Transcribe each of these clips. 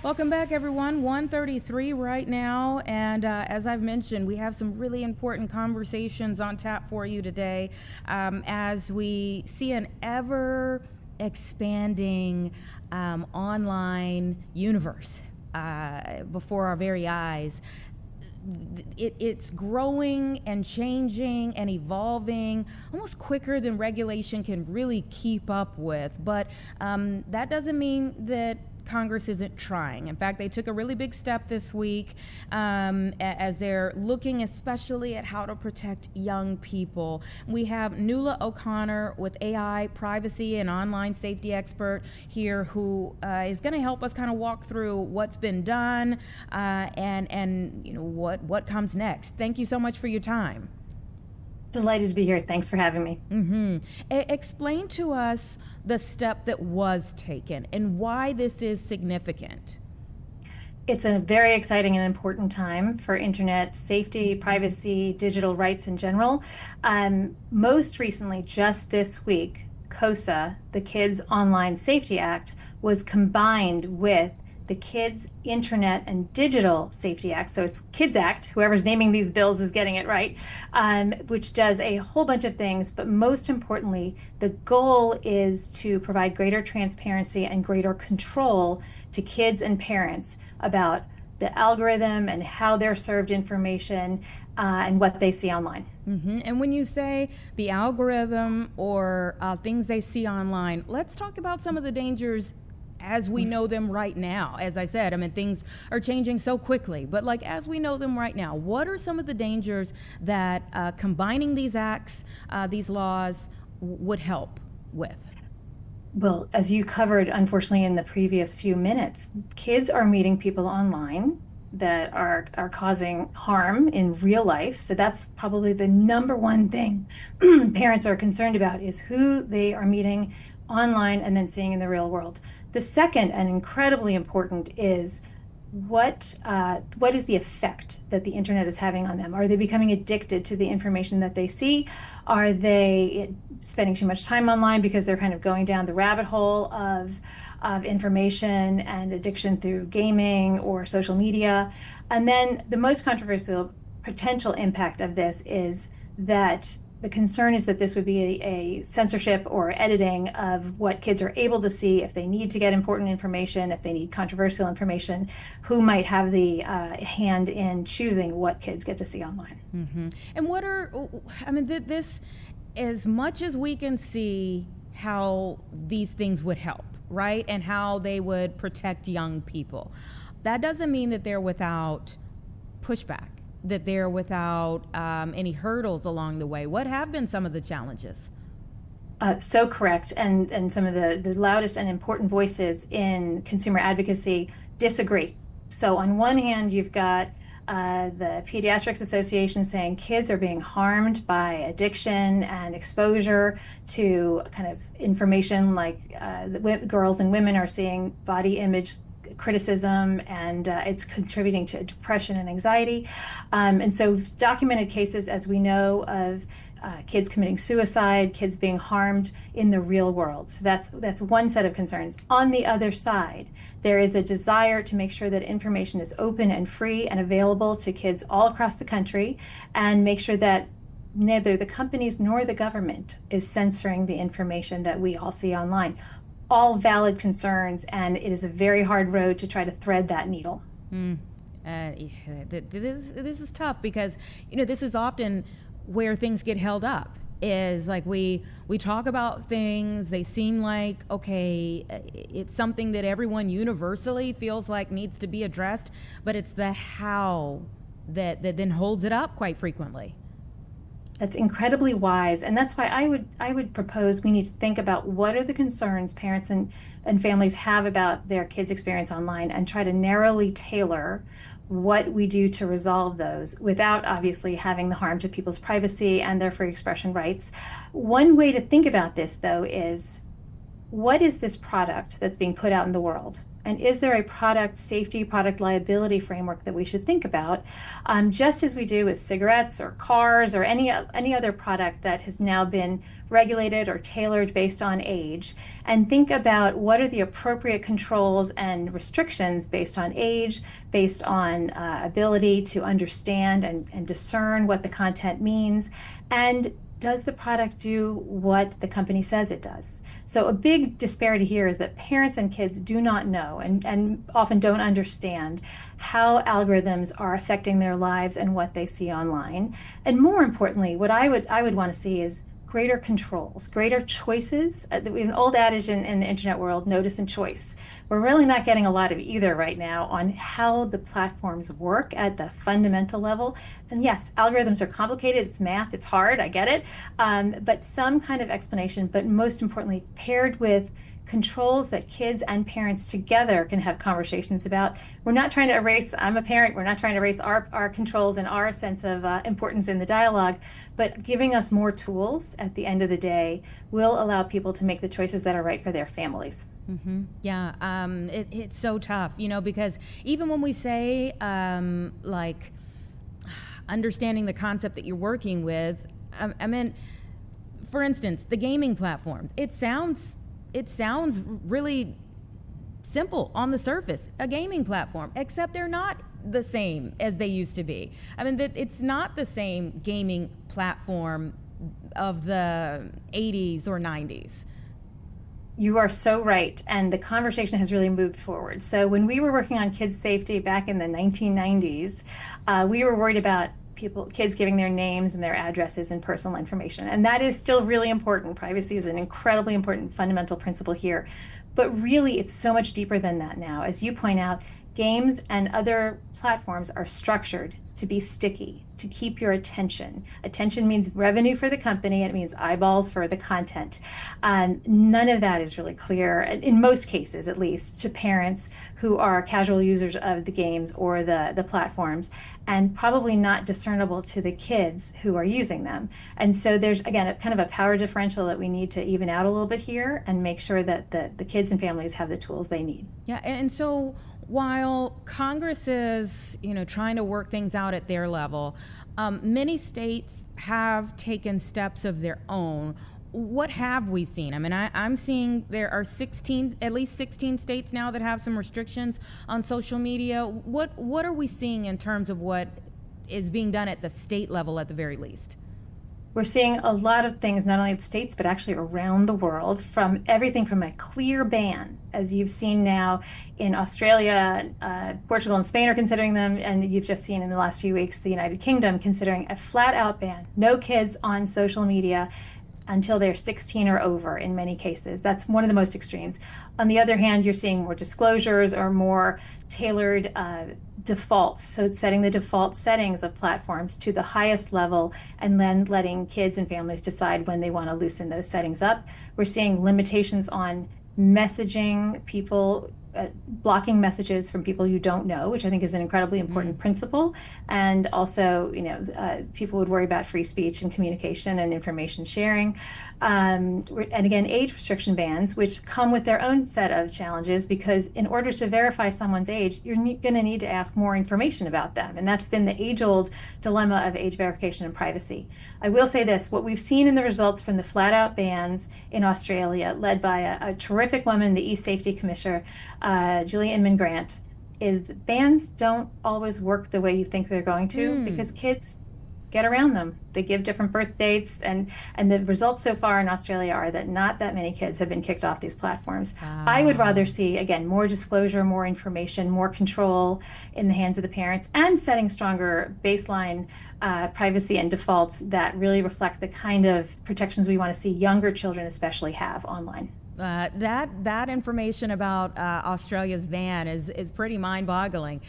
Welcome back, everyone. 1:33 right now, and as I've mentioned, we have some really important conversations on tap for you today, as we see an ever expanding online universe before our very eyes. It's growing and changing and evolving almost quicker than regulation can really keep up with. But that doesn't mean that Congress isn't trying. In fact, they took a really big step this week as they're looking especially at how to protect young people. We have Nuala O'Connor with AI privacy and online safety expert here who is going to help us kind of walk through what's been done and what comes next. Thank you so much for your time. Delighted to be here. Thanks for having me. Explain to us the step that was taken and why this is significant. It's a very exciting and important time for internet safety, privacy, digital rights in general. Most recently, just this week, KOSA, the Kids Online Safety Act, was combined with the Kids Internet and Digital Safety Act. So it's Kids Act, whoever's naming these bills is getting it right, which does a whole bunch of things. But most importantly, the goal is to provide greater transparency and greater control to kids and parents about the algorithm and how they're served information and what they see online. And when you say the algorithm or things they see online, let's talk about some of the dangers as we know them right now. As I said, I mean, things are changing so quickly, but like as we know them right now, what are some of the dangers that combining these acts, these laws would help with? Well, as you covered, unfortunately, in the previous few minutes, kids are meeting people online that are causing harm in real life. So that's probably the number one thing parents are concerned about is who they are meeting online and then seeing in the real world. The second and incredibly important is what is the effect that the internet is having on them? Are they becoming addicted to the information that they see? Are they spending too much time online because they're kind of going down the rabbit hole of information and addiction through gaming or social media? And then the most controversial potential impact of this is that the concern is that this would be a censorship or editing of what kids are able to see if they need to get important information, if they need controversial information, who might have the hand in choosing what kids get to see online. And what are, I mean, this, as much as we can see how these things would help, right? And how they would protect young people, that doesn't mean that they're without pushback, that they're without any hurdles along the way. What have been some of the challenges? So correct. And some of the loudest and important voices in consumer advocacy disagree. So on one hand, you've got the Pediatrics Association saying kids are being harmed by addiction and exposure to kind of information like girls and women are seeing body image criticism, and it's contributing to depression and anxiety. And so documented cases, as we know, of kids committing suicide, kids being harmed in the real world. So that's one set of concerns. On the other side, there is a desire to make sure that information is open and free and available to kids all across the country, and make sure that neither the companies nor the government is censoring the information that we all see online. All valid concerns, and it is a very hard road to try to thread that needle. This is tough because, this is often where things get held up. Is like we talk about things, they seem like, okay, it's something that everyone universally feels like needs to be addressed, but it's the how that then holds it up quite frequently. That's incredibly wise. And that's why I would propose we need to think about what are the concerns parents and families have about their kids' experience online, and try to narrowly tailor what we do to resolve those without obviously having the harm to people's privacy and their free expression rights. One way to think about this, though, is what is this product that's being put out in the world? And is there a product safety, product liability framework that we should think about, just as we do with cigarettes or cars or any other product that has now been regulated or tailored based on age, and think about what are the appropriate controls and restrictions based on age, based on ability to understand and discern what the content means, and does the product do what the company says it does? So a big disparity here is that parents and kids do not know and often don't understand how algorithms are affecting their lives and what they see online. And more importantly, what I would want to see is greater controls, greater choices. We have an old adage in the internet world, notice and choice. We're really not getting a lot of either right now on how the platforms work at the fundamental level. And yes, algorithms are complicated, it's math, it's hard, I get it. But some kind of explanation, but most importantly, paired with controls that kids and parents together can have conversations about. We're not trying to erase, I'm a parent, we're not trying to erase our controls and our sense of importance in the dialogue, but giving us more tools at the end of the day will allow people to make the choices that are right for their families. Mm-hmm. Yeah, it's so tough, because even when we say, like, understanding the concept that you're working with, I mean, for instance, the gaming platforms, it sounds really simple on the surface, a gaming platform, except they're not the same as they used to be. I mean, it's not the same gaming platform of the 80s or 90s. You are so right. And the conversation has really moved forward. So when we were working on kids safety back in the 1990s, we were worried about kids giving their names and their addresses and personal information. And that is still really important. Privacy is an incredibly important fundamental principle here. But really, it's so much deeper than that now. As you point out, games and other platforms are structured to be sticky, to keep your attention. Attention means revenue for the company. It means eyeballs for the content. None of that is really clear, in most cases at least, to parents who are casual users of the games or the platforms, and probably not discernible to the kids who are using them. And so there's, again, a kind of a power differential that we need to even out a little bit here and make sure that the kids and families have the tools they need. Yeah, and so while Congress is, trying to work things out at their level, many states have taken steps of their own. What have we seen? I mean, I'm seeing there are at least 16 states now that have some restrictions on social media. What are we seeing in terms of what is being done at the state level at the very least? We're seeing a lot of things, not only in the States, but actually around the world, from everything from a clear ban, as you've seen now in Australia, Portugal and Spain are considering them, and you've just seen in the last few weeks, the United Kingdom considering a flat out ban. No kids on social media until they're 16 or over in many cases. That's one of the most extremes. On the other hand, you're seeing more disclosures or more tailored defaults. So it's setting the default settings of platforms to the highest level and then letting kids and families decide when they want to loosen those settings up. We're seeing limitations on messaging, people blocking messages from people you don't know, which I think is an incredibly important principle. And also, people would worry about free speech and communication and information sharing. And again, age restriction bans, which come with their own set of challenges, because in order to verify someone's age, you're going to need to ask more information about them. And that's been the age-old dilemma of age verification and privacy. I will say this, what we've seen in the results from the flat-out bans in Australia, led by a terrific woman, the e-safety commissioner, Julia Inman-Grant, is that bans don't always work the way you think they're going to, because kids get around them. They give different birth dates, and the results so far in Australia are that not that many kids have been kicked off these platforms. Wow. I would rather see, again, more disclosure, more information, more control in the hands of the parents, and setting stronger baseline privacy and defaults that really reflect the kind of protections we want to see younger children especially have online. That information about Australia's ban is pretty mind-boggling,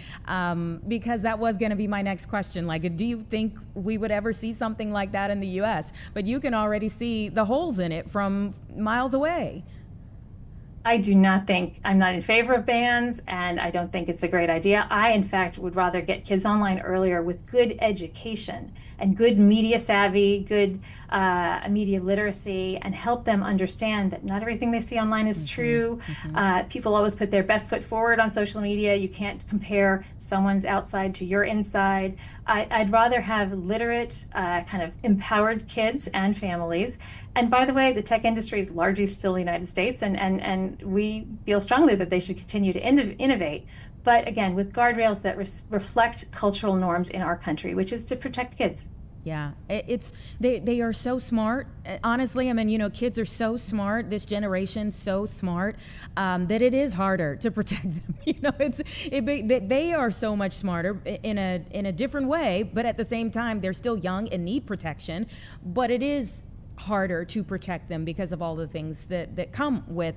because that was going to be my next question. Like, do you think we would ever see something like that in the U.S.? But you can already see the holes in it from miles away. I do not think, I'm not in favor of bans, and I don't think it's a great idea. I, in fact, would rather get kids online earlier with good education and good media savvy, good media literacy, and help them understand that not everything they see online is Mm-hmm. true. Mm-hmm. People always put their best foot forward on social media. You can't compare someone's outside to your inside. I'd rather have literate, kind of empowered kids and families. And by the way, the tech industry is largely still the United States, and we feel strongly that they should continue to innovate. But again, with guardrails that reflect cultural norms in our country, which is to protect kids. Yeah, it's they are so smart. Honestly, I mean, kids are so smart. This generation so smart that it is harder to protect them. They are so much smarter in a different way, but at the same time, they're still young and need protection. But it is harder to protect them because of all the things that come with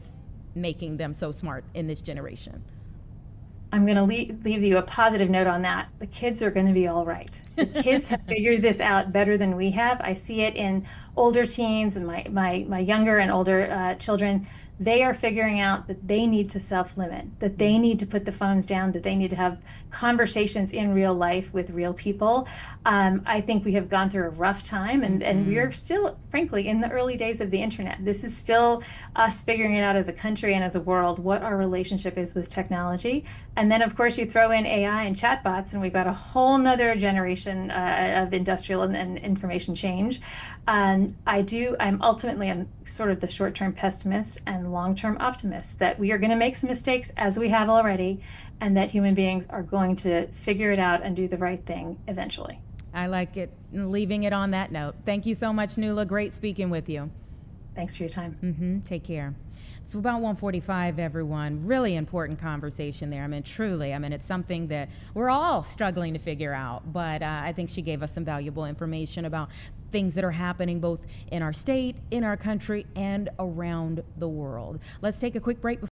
making them so smart in this generation. I'm going to leave you a positive note on that. The kids are going to be all right. The kids have figured this out better than we have. I see it in older teens and my younger and older children. They are figuring out that they need to self-limit, that they need to put the phones down, that they need to have conversations in real life with real people. I think we have gone through a rough time, and we're still, frankly, in the early days of the internet. This is still us figuring it out as a country and as a world, what our relationship is with technology. And then, of course, you throw in AI and chatbots, and we've got a whole nother generation of industrial and information change. I'm sort of the short-term pessimist and long-term optimist that we are going to make some mistakes as we have already, and that human beings are going to figure it out and do the right thing eventually. I like it, leaving it on that note. Thank you so much, Nuala. Great speaking with you. Thanks for your time. Take care. So about 1:45, everyone. Really important conversation there. I mean, truly. I mean, it's something that we're all struggling to figure out. But I think she gave us some valuable information about things that are happening both in our state, in our country, and around the world. Let's take a quick break.